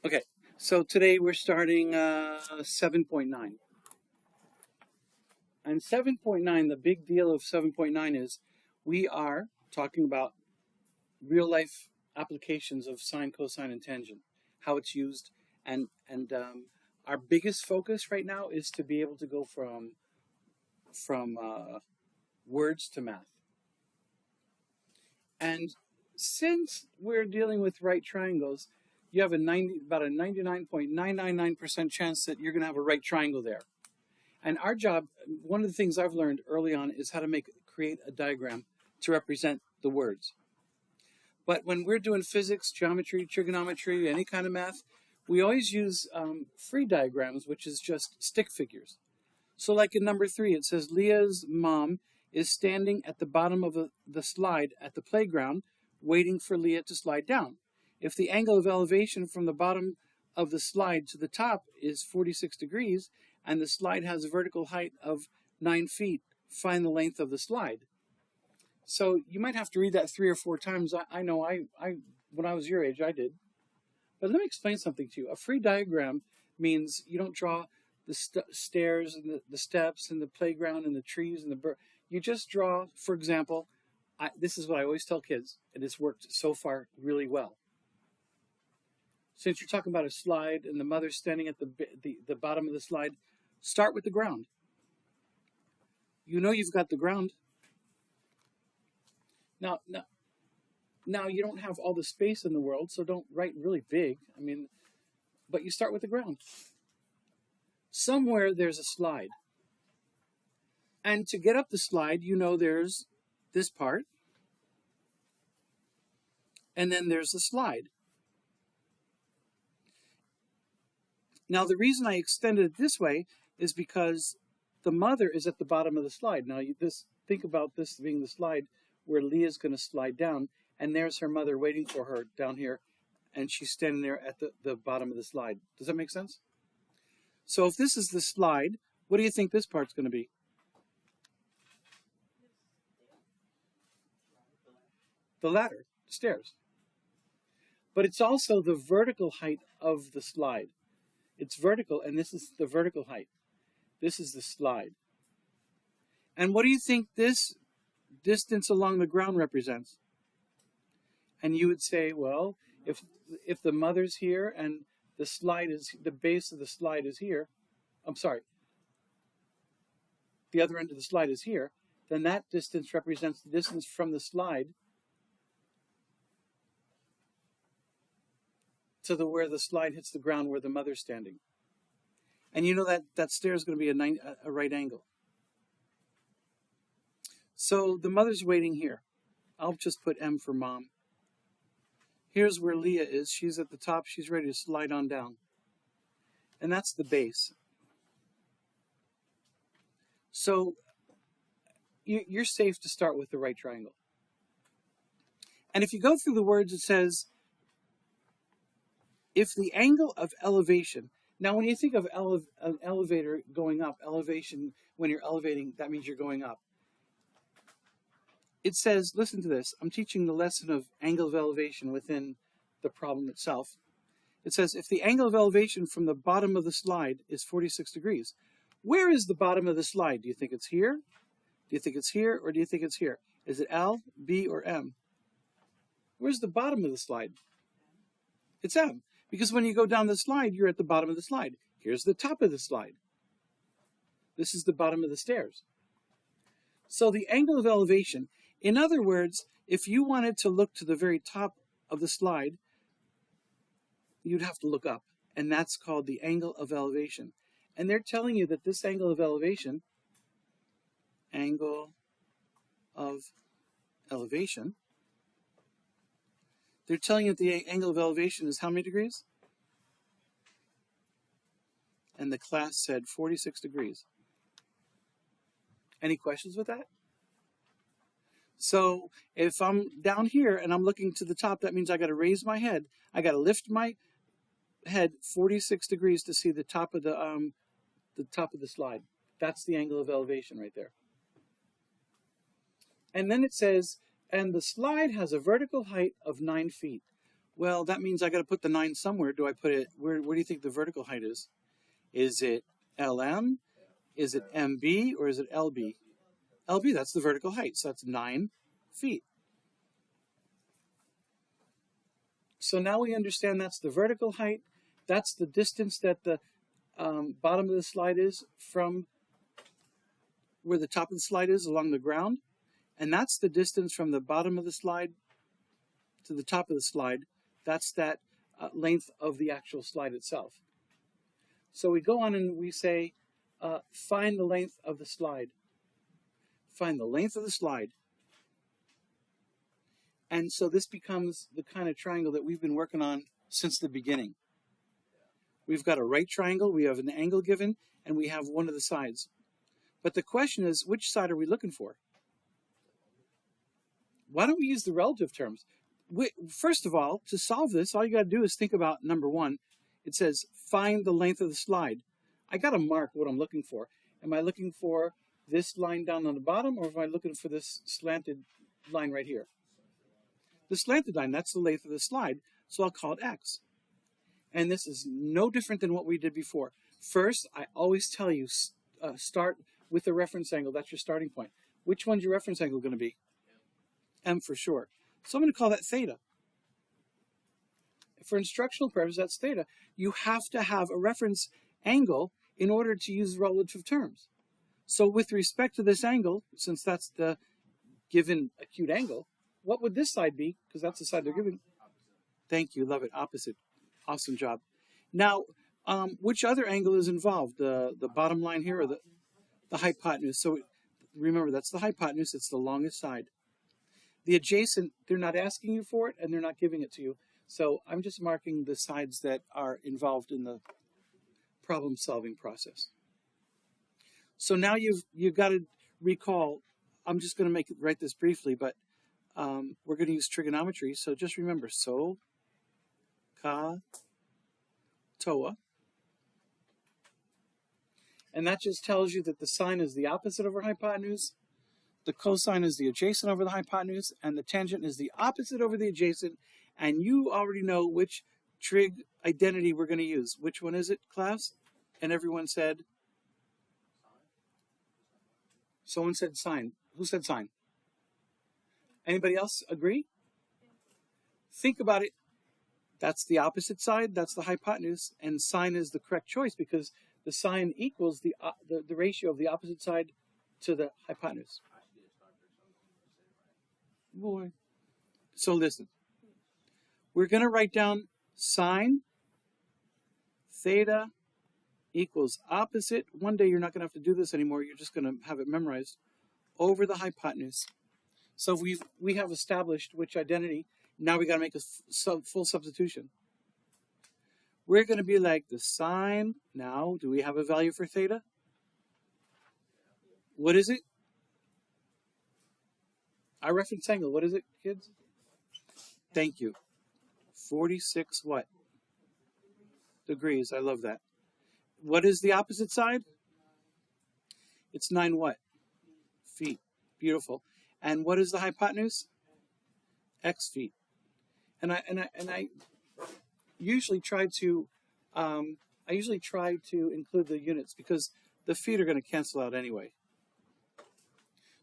Okay, so today we're starting 7.9. And 7.9, the big deal of 7.9 is we are talking about real life applications of sine, cosine, and tangent, how it's used, and our biggest focus right now is to be able to go from words to math. And since we're dealing with right triangles, you have about a 99.999% chance that you're going to have a right triangle there. And our job, one of the things I've learned early on is how to create a diagram to represent the words. But when we're doing physics, geometry, trigonometry, any kind of math, we always use free diagrams, which is just stick figures. So like in number 3, it says Leah's mom is standing at the bottom of the slide at the playground, waiting for Leah to slide down. If the angle of elevation from the bottom of the slide to the top is 46 degrees, and the slide has a vertical height of 9 feet, find the length of the slide. So you might have to read that 3 or 4 times. I know I when I was your age, I did. But let me explain something to you. A free diagram means you don't draw the stairs and the steps and the playground and the trees and the bird. You just draw, for example, this is what I always tell kids, and it's worked so far really well. Since you're talking about a slide and the mother standing at the bottom of the slide, start with the ground. You know you've got the ground. Now you don't have all the space in the world, so don't write really big. But you start with the ground. Somewhere there's a slide. And to get up the slide, you know there's this part. And then there's the slide. Now, the reason I extended it this way is because the mother is at the bottom of the slide. Now, think about this being the slide where Leah's going to slide down, and there's her mother waiting for her down here, and she's standing there at the bottom of the slide. Does that make sense? So if this is the slide, what do you think this part's going to be? The ladder, the stairs. But it's also the vertical height of the slide. It's vertical, and this is the vertical height. This is the slide. And what do you think this distance along the ground represents? And you would say, well, if the mother's here and the base of the slide is here, the other end of the slide is here, then that distance represents the distance from the slide to where the slide hits the ground where the mother's standing. And you know that stair is going to be a right angle. So the mother's waiting here. I'll just put M for mom. Here's where Leah is. She's at the top. She's ready to slide on down. And that's the base. So you're safe to start with the right triangle. And if you go through the words, it says, if the angle of elevation, now when you think of an elevator going up, elevation, when you're elevating, that means you're going up. It says, listen to this, I'm teaching the lesson of angle of elevation within the problem itself. It says, if the angle of elevation from the bottom of the slide is 46 degrees, where is the bottom of the slide? Do you think it's here? Do you think it's here? Or do you think it's here? Is it L, B, or M? Where's the bottom of the slide? It's M. Because when you go down the slide, you're at the bottom of the slide. Here's the top of the slide. This is the bottom of the stairs. So the angle of elevation, in other words, if you wanted to look to the very top of the slide, you'd have to look up. And that's called the angle of elevation. And they're telling you that this angle of elevation, they're telling you that the angle of elevation is how many degrees? And the class said 46 degrees. Any questions with that? So if I'm down here and I'm looking to the top, that means I got to raise my head. I got to lift my head 46 degrees to see the top of the slide. That's the angle of elevation right there. And then it says, and the slide has a vertical height of 9 feet. Well, that means I got to put the 9 somewhere. Do I put it, where do you think the vertical height is? Is it LM? Is it MB? Or is it LB? LB, that's the vertical height. So that's 9 feet. So now we understand that's the vertical height. That's the distance that the bottom of the slide is from where the top of the slide is along the ground. And that's the distance from the bottom of the slide to the top of the slide. That's that length of the actual slide itself. So we go on and we say, find the length of the slide. Find the length of the slide. And so this becomes the kind of triangle that we've been working on since the beginning. We've got a right triangle, we have an angle given, and we have one of the sides. But the question is, which side are we looking for? Why don't we use the relative terms? First of all, to solve this, all you got to do is think about number 1. It says, find the length of the slide. I got to mark what I'm looking for. Am I looking for this line down on the bottom, or am I looking for this slanted line right here? The slanted line, that's the length of the slide, so I'll call it x. And this is no different than what we did before. First, I always tell you, start with the reference angle. That's your starting point. Which one's your reference angle going to be? M for sure. So I'm going to call that theta. For instructional purposes, that's theta. You have to have a reference angle in order to use relative terms. So with respect to this angle, since that's the given acute angle, what would this side be? Because that's the side they're giving. Thank you. Love it. Opposite. Awesome job. Now, which other angle is involved? The bottom line here, or the hypotenuse? So remember, that's the hypotenuse. It's the longest side. The adjacent, they're not asking you for it, and they're not giving it to you. So I'm just marking the sides that are involved in the problem-solving process. So now you've got to recall. I'm just going to write this briefly, but we're going to use trigonometry. So just remember, so, ka, toa. And that just tells you that the sine is the opposite over hypotenuse, the cosine is the adjacent over the hypotenuse, and the tangent is the opposite over the adjacent. And you already know which trig identity we're going to use. Which one is it, class? And everyone said? Someone said sine. Who said sine? Anybody else agree? Think about it. That's the opposite side. That's the hypotenuse. And sine is the correct choice because the sine equals the ratio of the opposite side to the hypotenuse. Boy. So listen. We're going to write down sine theta equals opposite. One day you're not going to have to do this anymore. You're just going to have it memorized over the hypotenuse. So we have established which identity. Now we got to make a full substitution. We're going to be like the sine. Now, do we have a value for theta? What is it? Our reference angle. What is it, kids? Thank you. 46 what? Degrees. I love that. What is the opposite side? It's 9 what? Feet. Beautiful. And what is the hypotenuse? X feet. And I usually try to include the units because the feet are going to cancel out anyway.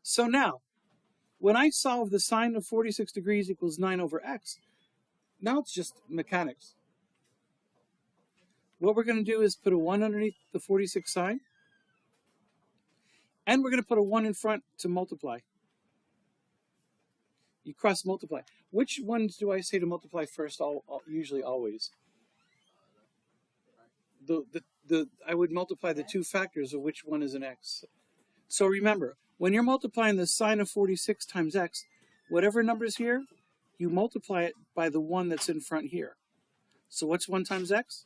So now, when I solve the sine of 46 degrees equals 9 over x, now it's just mechanics. What we're going to do is put a 1 underneath the 46 sine, and we're going to put a 1 in front to multiply. You cross multiply. Which ones do I say to multiply first? Usually, always. I would multiply the two factors of which one is an x. So remember, when you're multiplying the sine of 46 times x, whatever number is here, you multiply it by the one that's in front here. So what's 1 times x?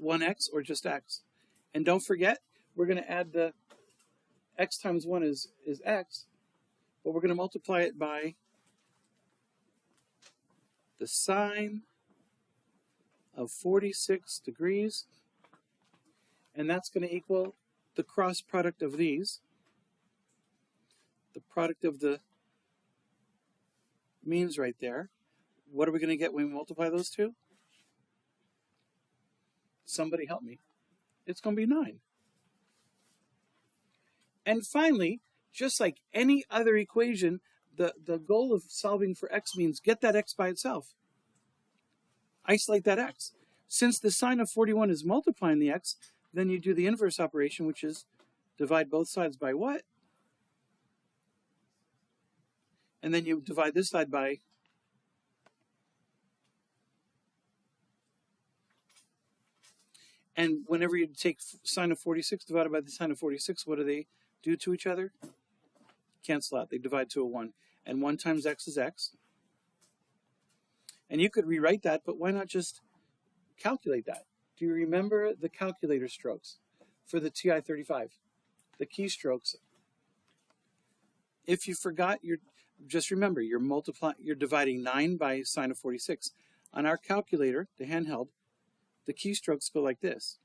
1x or just x. And don't forget, we're going to add the x times 1 is x, but we're going to multiply it by the sine of 46 degrees, and that's going to equal the cross product of these, the product of the means right there. What are we going to get when we multiply those two? Somebody help me. It's going to be 9. And finally, just like any other equation, the goal of solving for x means get that x by itself. Isolate that x. Since the sine of 41 is multiplying the x, then you do the inverse operation, which is divide both sides by what? And then you divide this side by and whenever you take sine of 46 divided by the sine of 46, what do they do to each other? Cancel out. They divide to a 1. And 1 times x is x. And you could rewrite that, but why not just calculate that? Do you remember the calculator strokes for the TI-35? The keystrokes. If you forgot, just remember, you're dividing 9 by sine of 46. On our calculator, the handheld, the keystrokes go like this.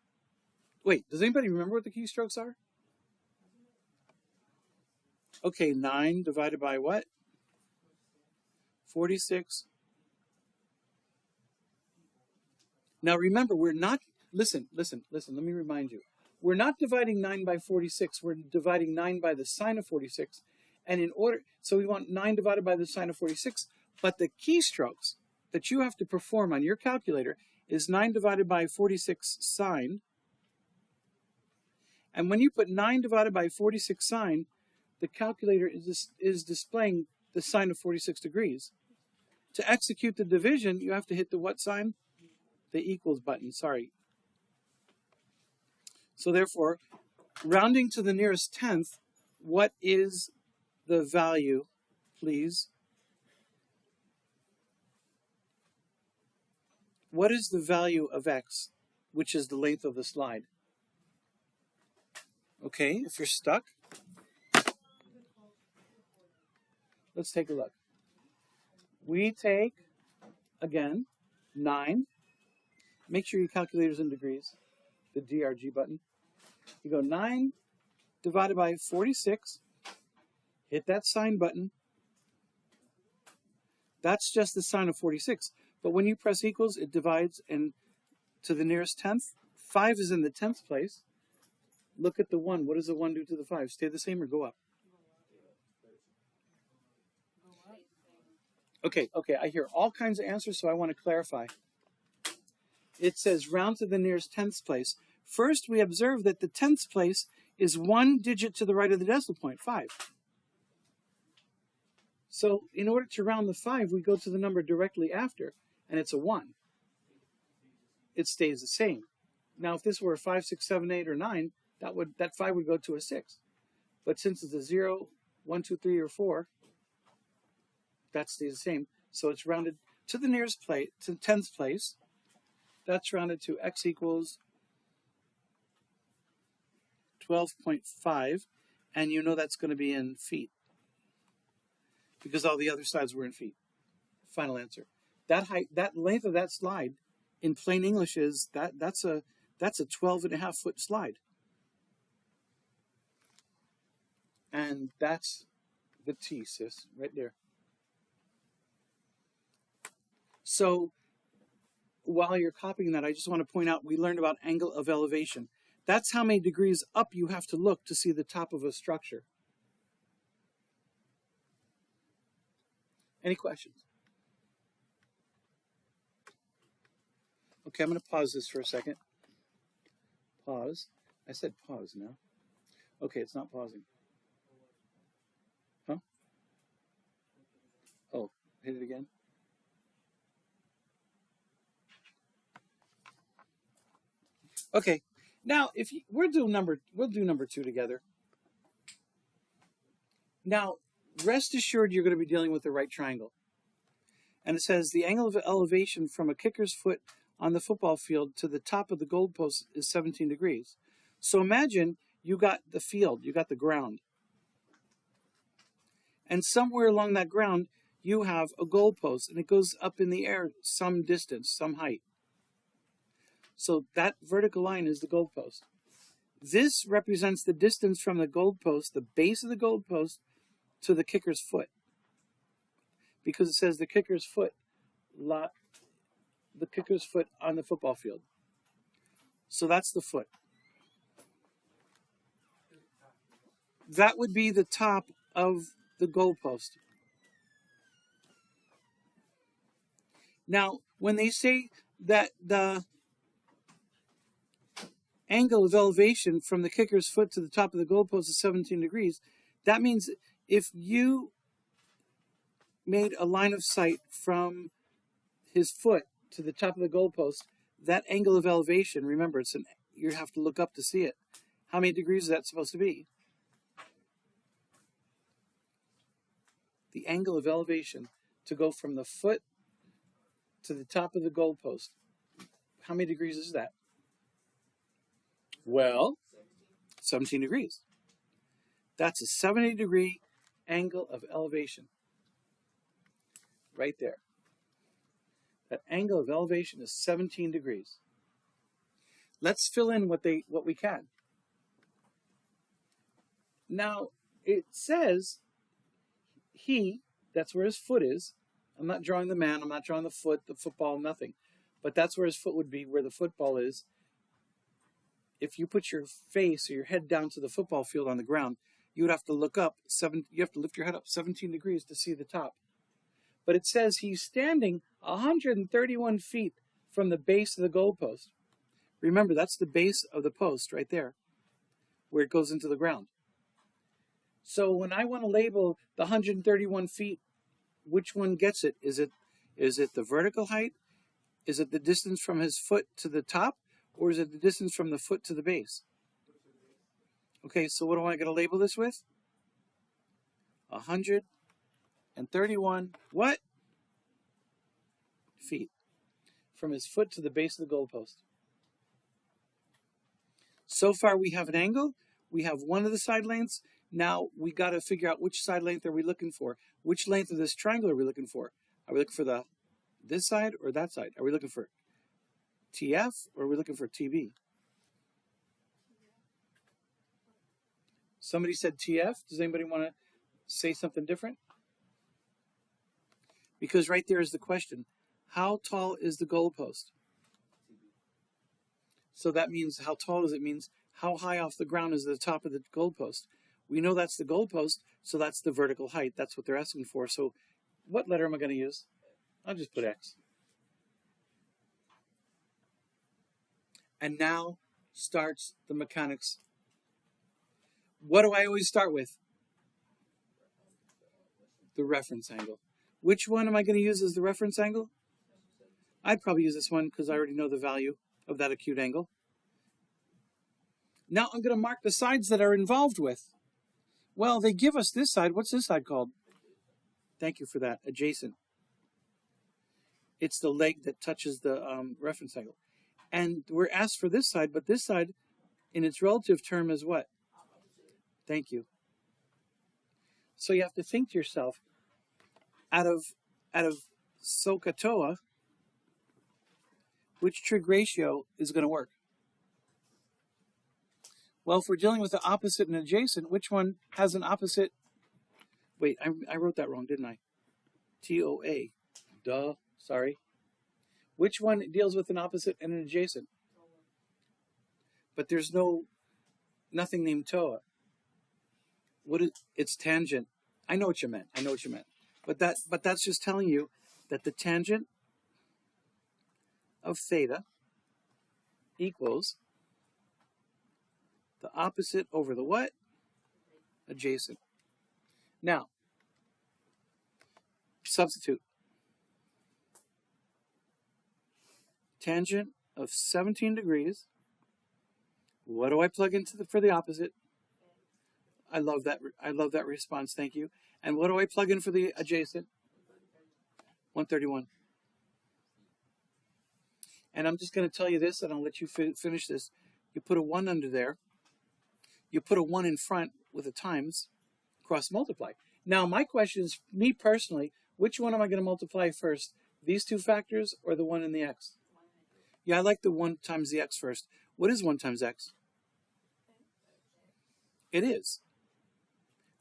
Wait, does anybody remember what the keystrokes are? Okay, 9 divided by what? 46. Now remember, we're not, listen, let me remind you. We're not dividing 9 by 46, we're dividing 9 by the sine of 46. And in order, so we want 9 divided by the sine of 46, but the keystrokes that you have to perform on your calculator is 9 divided by 46 sine. And when you put 9 divided by 46 sine, the calculator is displaying the sine of 46 degrees. To execute the division, you have to hit the what sign? The equals button, sorry. So therefore, rounding to the nearest tenth, what is the value, please? What is the value of x, which is the length of the slide? Okay, if you're stuck, let's take a look. We take, again, 9. Make sure your calculator's in degrees, the DRG button. You go 9 divided by 46. Hit that sine button. That's just the sine of 46. But when you press equals, it divides and to the nearest tenth. 5 is in the 10th place. Look at the 1. What does the 1 do to the 5? Stay the same or go up? Okay, I hear all kinds of answers, so I want to clarify. It says round to the nearest tenth place. First, we observe that the 10th place is 1 digit to the right of the decimal point, 5. So in order to round the 5, we go to the number directly after, and it's a 1. It stays the same. Now, if this were a 5, 6, 7, 8, or 9, that 5 would go to a 6. But since it's a 0, 1, 2, 3, or 4, that stays the same. So it's rounded to the nearest place, to the 10th place. That's rounded to x equals 12.5, and you know that's going to be in feet because all the other sides were in feet. Final answer. That height, that length of that slide, in plain English, is that's a 12.5-foot slide, and that's the T, sis, right there. So while you're copying that, I just want to point out we learned about angle of elevation. That's how many degrees up you have to look to see the top of a structure. Any questions? Okay, I'm going to pause this for a second. Pause. I said pause now. Okay, it's not pausing. Huh? Oh, hit it again. Okay, now we'll do number 2 together. Now, rest assured you're going to be dealing with the right triangle. And it says the angle of elevation from a kicker's foot on the football field to the top of the goalpost is 17 degrees. So imagine you got the field, you got the ground. And somewhere along that ground, you have a goalpost, and it goes up in the air some distance, some height. So that vertical line is the goalpost. This represents the distance from the goalpost, the base of the goalpost, to the kicker's foot. because it says the kicker's foot on the football field. So that's the foot. That would be the top of the goalpost. Now, when they say that the angle of elevation from the kicker's foot to the top of the goalpost is 17 degrees, that means if you made a line of sight from his foot to the top of the goalpost, that angle of elevation, remember, you have to look up to see it. How many degrees is that supposed to be? The angle of elevation to go from the foot to the top of the goalpost. How many degrees is that? Well, 17 degrees. That's a 70-degree angle of elevation. Right there. That angle of elevation is 17 degrees. Let's fill in what we can. Now, it says that's where his foot is. I'm not drawing the man, I'm not drawing the foot, the football, nothing. But that's where his foot would be, where the football is. If you put your face or your head down to the football field on the ground, you would have to look up, you have to lift your head up 17 degrees to see the top. But it says he's standing 131 feet from the base of the goalpost. Remember, that's the base of the post right there, where it goes into the ground. So when I want to label the 131 feet, which one gets it? Is it the vertical height? Is it the distance from his foot to the top? Or is it the distance from the foot to the base? Okay, so what am I going to label this with? 131 what? Feet. From his foot to the base of the goalpost. So far we have an angle. We have one of the side lengths. Now we got to figure out which side length are we looking for. Which length of this triangle are we looking for? Are we looking for this side or that side? Are we looking for TF or are we looking for TB? Somebody said TF. Does anybody want to say something different? Because right there is the question. How tall is the goalpost? So that means how tall does it means how high off the ground is the top of the goalpost? We know that's the goalpost, so that's the vertical height. That's what they're asking for. So what letter am I going to use? I'll just put X. And now starts the mechanics. What do I always start with? The reference angle. Which one am I going to use as the reference angle? I'd probably use this one because I already know the value of that acute angle. Now I'm going to mark the sides that are involved with. Well, they give us this side. What's this side called? Thank you for that. Adjacent. It's the leg that touches the reference angle. And we're asked for this side, but this side in its relative term is what? Thank you. So you have to think to yourself, out of SOHCAHTOA, which trig ratio is going to work? Well, if we're dealing with the opposite and adjacent, which one has an opposite? Wait, I wrote that wrong, didn't I? TOA. Duh, sorry. Which one deals with an opposite and an adjacent? But there's nothing named TOA. It's tangent. I know what you meant. But that's just telling you that the tangent of theta equals the opposite over the what? Adjacent. Now, substitute. Tangent of 17 degrees. What do I plug into for the opposite? I love that response. Thank you. And what do I plug in for the adjacent? 131. And I'm just going to tell you this, and I'll let you finish this. You put a 1 under there. You put a 1 in front with a times, cross multiply. Now, my question is, me personally, which one am I going to multiply first? These two factors or the 1 and the x? Yeah, I like the 1 times the x first. What is 1 times x? It is.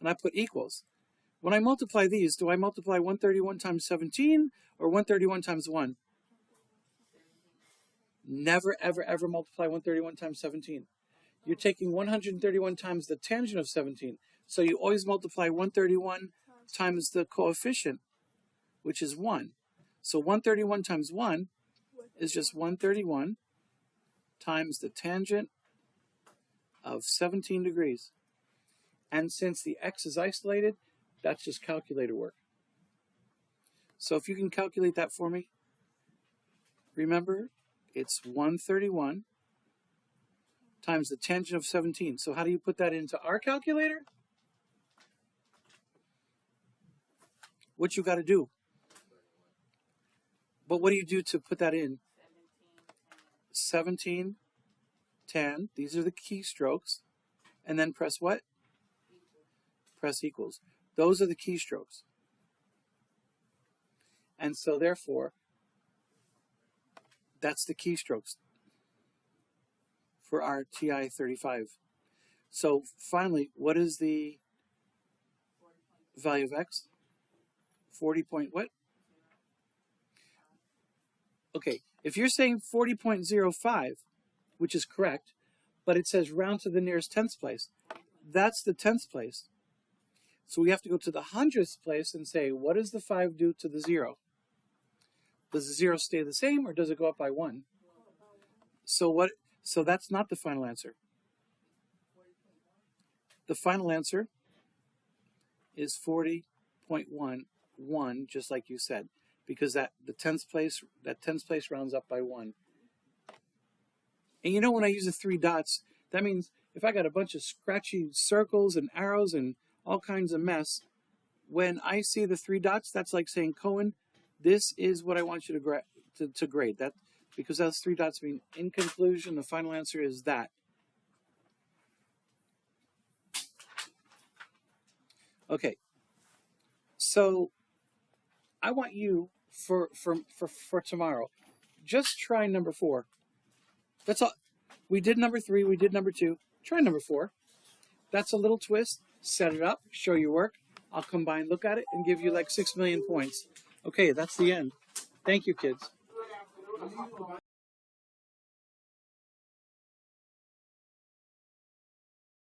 And I put equals. When I multiply these, do I multiply 131 times 17 or 131 times 1? Never, ever, ever multiply 131 times 17. You're taking 131 times the tangent of 17. So you always multiply 131 times the coefficient, which is 1. So 131 times 1 is just 131 times the tangent of 17 degrees. And since the x is isolated, that's just calculator work. So if you can calculate that for me, remember, it's 131 times the tangent of 17. So how do you put that into our calculator? What you got to do? But what do you do to put that in? 17, 10. These are the keystrokes. And then press what? Press equals. Those are the keystrokes. And so therefore, that's the keystrokes for our TI-35. So finally, what is the value of x? 40 point what? Okay, if you're saying 40.05, which is correct, but it says round to the nearest tenth place, that's the tenth place. So we have to go to the hundredth place and say, what does the 5 do to the 0? Does the 0 stay the same, or does it go up by 1? So that's not the final answer. The final answer is 40.11, just like you said, because that 10th place rounds up by 1. And you know, when I use the 3 dots, that means if I got a bunch of scratchy circles and arrows and all kinds of mess, when I see the 3 dots, that's like saying, Cohen, this is what I want you to grade. That, because those 3 dots mean, in conclusion, the final answer is that. Okay, so I want you for tomorrow, just try number 4. That's all. We did number 3, we did number 2. Try number 4. That's a little twist. Set it up, show your work. I'll come by and look at it and give you like 6 million points. Okay, that's the end. Thank you, kids.